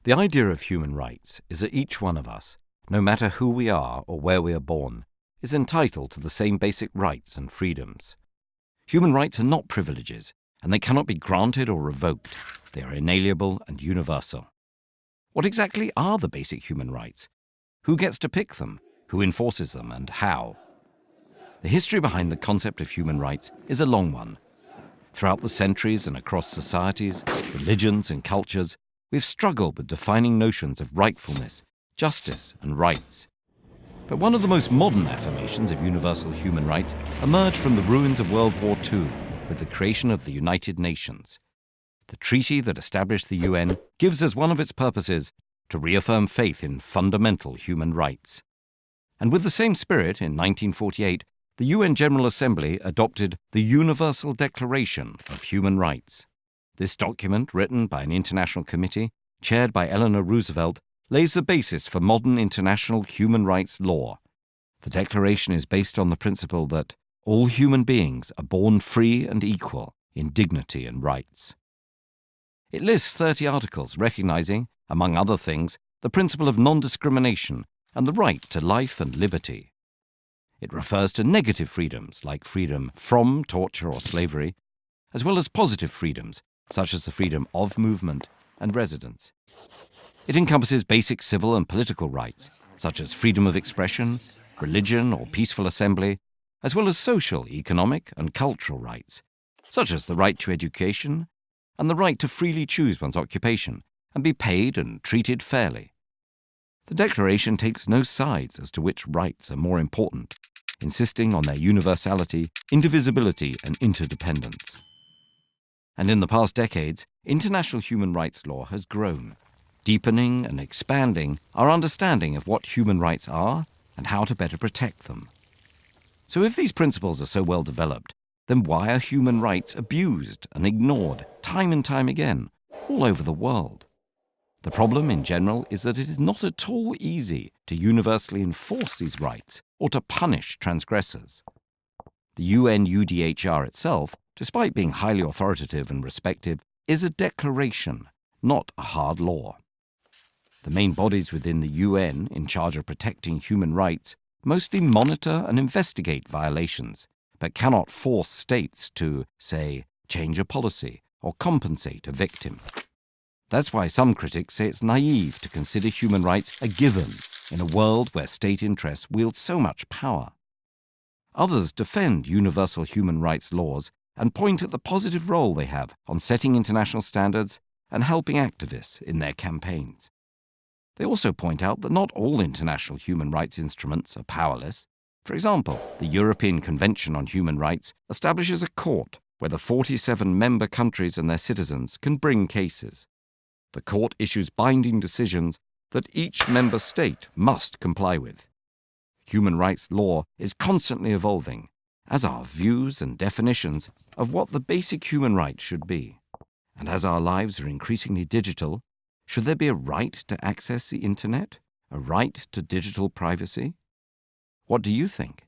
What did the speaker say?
The idea of human rights is that each one of us, no matter who we are or where we are born, is entitled to the same basic rights and freedoms. Human rights are not privileges, and they cannot be granted or revoked. They are inalienable and universal. What exactly are the basic human rights? Who gets to pick them? Who enforces them, and how? The history behind the concept of human rights is a long one. Throughout the centuries and across societies, religions and cultures, we've struggled with defining notions of rightfulness, justice and rights. But one of the most modern affirmations of universal human rights emerged from the ruins of World War II with the creation of the United Nations. The treaty that established the UN gives as one of its purposes to reaffirm faith in fundamental human rights. And with the same spirit, in 1948, the UN General Assembly adopted the Universal Declaration of Human Rights. This document, written by an international committee, chaired by Eleanor Roosevelt, lays the basis for modern international human rights law. The Declaration is based on the principle that all human beings are born free and equal in dignity and rights. It lists 30 articles recognizing, among other things, the principle of non-discrimination and the right to life and liberty. It refers to negative freedoms like freedom from torture or slavery, as well as positive freedoms such as the freedom of movement and residence. It encompasses basic civil and political rights, such as freedom of expression, religion or peaceful assembly, as well as social, economic and cultural rights, such as the right to education and the right to freely choose one's occupation and be paid and treated fairly. The Declaration takes no sides as to which rights are more important, insisting on their universality, indivisibility and interdependence. And in the past decades, international human rights law has grown, deepening and expanding our understanding of what human rights are and how to better protect them. So if these principles are so well developed, then why are human rights abused and ignored time and time again, all over the world? The problem in general is that it is not at all easy to universally enforce these rights or to punish transgressors. The UN UDHR itself, despite being highly authoritative and respected, is a declaration, not a hard law. The main bodies within the UN in charge of protecting human rights mostly monitor and investigate violations, but cannot force states to, say, change a policy or compensate a victim. That's why some critics say it's naive to consider human rights a given in a world where state interests wield so much power. Others defend universal human rights laws and point at the positive role they have on setting international standards and helping activists in their campaigns. They also point out that not all international human rights instruments are powerless. For example, the European Convention on Human Rights establishes a court where the 47 member countries and their citizens can bring cases. The court issues binding decisions that each member state must comply with. Human rights law is constantly evolving, as are views and definitions of what the basic human rights should be. And as our lives are increasingly digital, should there be a right to access the internet? A right to digital privacy? What do you think?